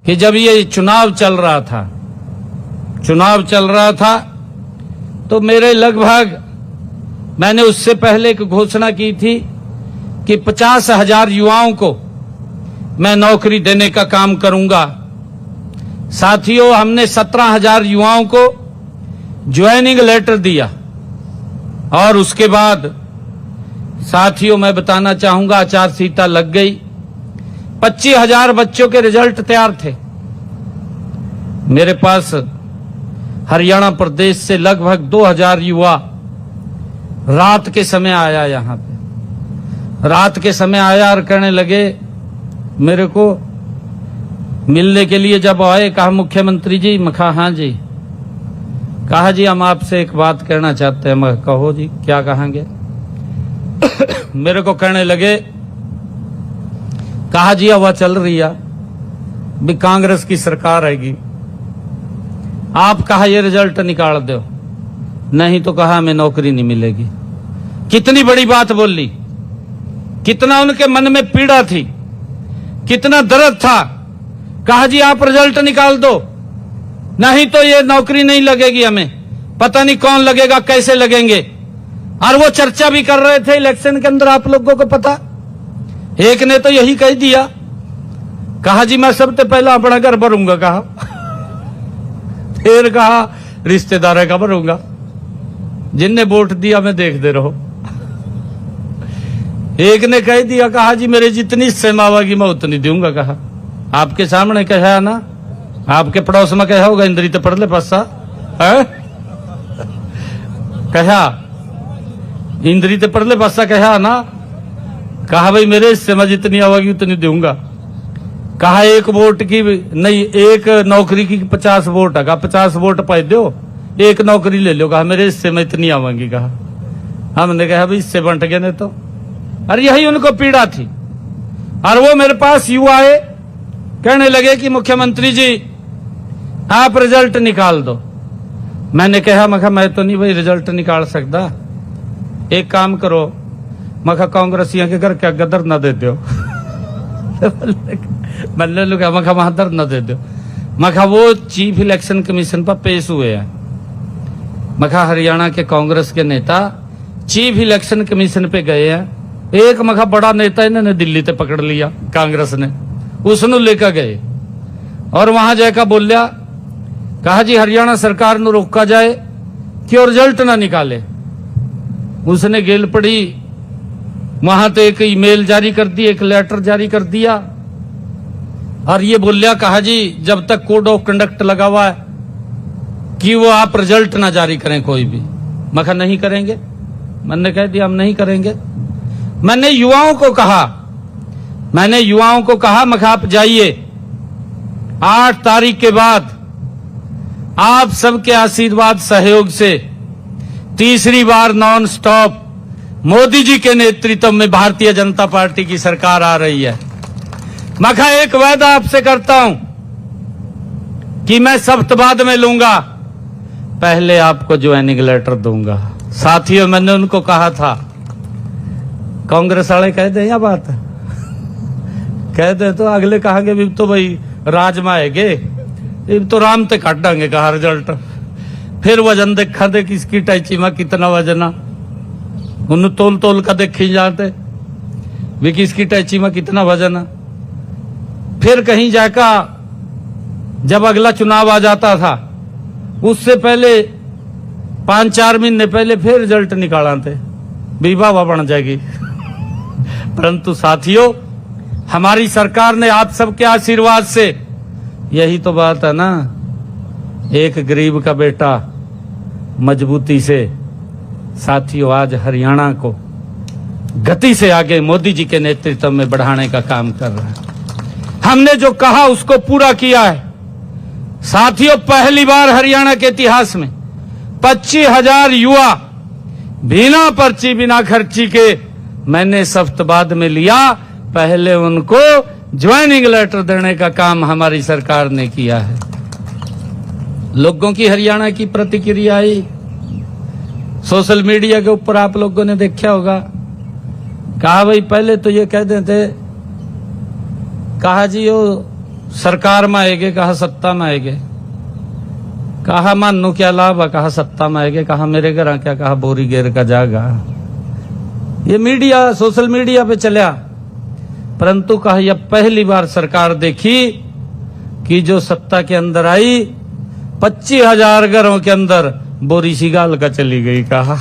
कि जब ये चुनाव चल रहा था तो मेरे लगभग मैंने उससे पहले एक घोषणा की थी कि 50,000 युवाओं को मैं नौकरी देने का काम करूंगा। साथियों, हमने 17,000 युवाओं को ज्वाइनिंग लेटर दिया और उसके बाद साथियों मैं बताना चाहूंगा आचार संहिता लग गई। 25,000 बच्चों के रिजल्ट तैयार थे। मेरे पास हरियाणा प्रदेश से लगभग 2,000 युवा रात के समय आया, यहां पे रात के समय आया और कहने लगे मेरे को मिलने के लिए। जब आए कहा मुख्यमंत्री जी, मैं कहा हाँ जी। कहा जी हम आपसे एक बात कहना चाहते हैं। मैं कहो जी क्या कहेंगे। मेरे को कहने लगे, कहा जी हवा चल रही है भी कांग्रेस की सरकार आएगी, आप कहा ये रिजल्ट निकाल दो, नहीं तो कहा हमें नौकरी नहीं मिलेगी। कितनी बड़ी बात बोली, कितना उनके मन में पीड़ा थी, कितना दर्द था। कहा जी आप रिजल्ट निकाल दो, नहीं तो ये नौकरी नहीं लगेगी, हमें पता नहीं कौन लगेगा, कैसे लगेंगे। और वो चर्चा भी कर रहे थे इलेक्शन के अंदर, आप लोगों को पता। एक ने तो यही कह दिया, कहा जी मैं सबसे पहला अपना घर भरूंगा, कहा फिर कहा रिश्तेदार का भरूंगा, जिनने वोट दिया मैं देखते रहो। एक ने कह दिया, कहा जी मेरे जितनी सेमावागी मैं उतनी दूंगा। कहा आपके सामने कहा ना, आपके पड़ोस में कहा होगा इंद्री तो पढ़ ले पासा है? कहा इंद्री तो पढ़ ले पासा कहा ना। कहा भाई मेरे हिस्से में जितनी आवागी उतनी दूंगा। कहा एक वोट की नहीं, एक नौकरी की 50 वोट है। कहा 50 वोट पाए दो, एक नौकरी ले लो। कहा मेरे हिस्से में इतनी आवागी। कहा हमने कहा भाई हिस्से बंट गए ने तो। अरे यही उनको पीड़ा थी। और वो मेरे पास युवा आए, कहने लगे कि मुख्यमंत्री जी आप रिजल्ट निकाल दो। मैंने कहा मैं तो नहीं भाई रिजल्ट निकाल सकता, एक काम करो, मैं कांग्रेसियों के घर क्या गदर न दे दो। मैंने लोग वहां दर न दे दो। मैं वो चीफ इलेक्शन कमीशन पर पेश हुए हैं। मैं हरियाणा के कांग्रेस के नेता चीफ इलेक्शन कमीशन पे गए हैं। एक बड़ा नेता इन्होंने दिल्ली ते पकड़ लिया कांग्रेस ने, उसनु लेकर गए और वहां जाकर बोलिया, कहा जी हरियाणा सरकार ਨੂੰ रोका जाए कि और रिजल्ट ना निकाले। उसने गेल पड़ी वहां तो एक ईमेल जारी कर दी, एक लेटर जारी कर दिया और ये बोलिया, कहा जी जब तक कोड ऑफ कंडक्ट लगा हुआ है कि वो आप रिजल्ट ना जारी करें कोई भी। मैं कहा नहीं करेंगे। मैंने कह दिया हम नहीं करेंगे। मैंने युवाओं को कहा मैं आप जाइए, 8 तारीख के बाद आप सबके आशीर्वाद सहयोग से तीसरी बार नॉन स्टॉप मोदी जी के नेतृत्व में भारतीय जनता पार्टी की सरकार आ रही है। मैं एक वादा आपसे करता हूं कि मैं सख्त बाद में लूंगा, पहले आपको ज्वाइनिंग लेटर दूंगा। साथियों मैंने उनको कहा था, कांग्रेस वाले कह दे या बात कह दे तो अगले कहेंगे भी तो भाई राजमा है तो राम ते काट डांगे। कहा रिजल्ट फिर वजन देखा दे किसकी टैची में कितना वजना, उन तोल का देखी जाते भी किसकी टैची में कितना वजन है। फिर कहीं जाकर जब अगला चुनाव आ जाता था उससे पहले 5-4 महीने पहले फिर रिजल्ट निकाला थे, विवाह बन जाएगी। परंतु साथियों हमारी सरकार ने आप सबके आशीर्वाद से, यही तो बात है ना, एक गरीब का बेटा मजबूती से साथियों आज हरियाणा को गति से आगे मोदी जी के नेतृत्व में बढ़ाने का काम कर रहा है। हमने जो कहा उसको पूरा किया है। साथियों पहली बार हरियाणा के इतिहास में 25,000 युवा बिना पर्ची बिना खर्ची के मैंने सफ्तबाद में लिया। पहले उनको ज्वाइनिंग लेटर देने का काम हमारी सरकार ने किया है। लोगों की हरियाणा की प्रतिक्रिया आई सोशल मीडिया के ऊपर आप लोगों ने देखा होगा। कहा भाई पहले तो ये कहते थे, कहा जी वो सरकार में आएगे, कहा सत्ता में आएगे, कहा मानो क्या लाभ है, कहा सत्ता में आएगे, कहा मेरे घर क्या, कहा बोरी गेर का जागा। ये मीडिया, सोशल मीडिया पे चला, परंतु कहा यह पहली बार सरकार देखी कि जो सत्ता के अंदर आई 25,000 घरों के अंदर बोरी सी गाल का चली गई। कहा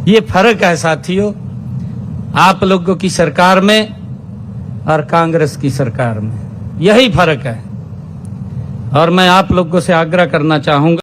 ये फर्क है साथियों, आप लोगों की सरकार में और कांग्रेस की सरकार में, यही फर्क है। और मैं आप लोगों से आग्रह करना चाहूंगा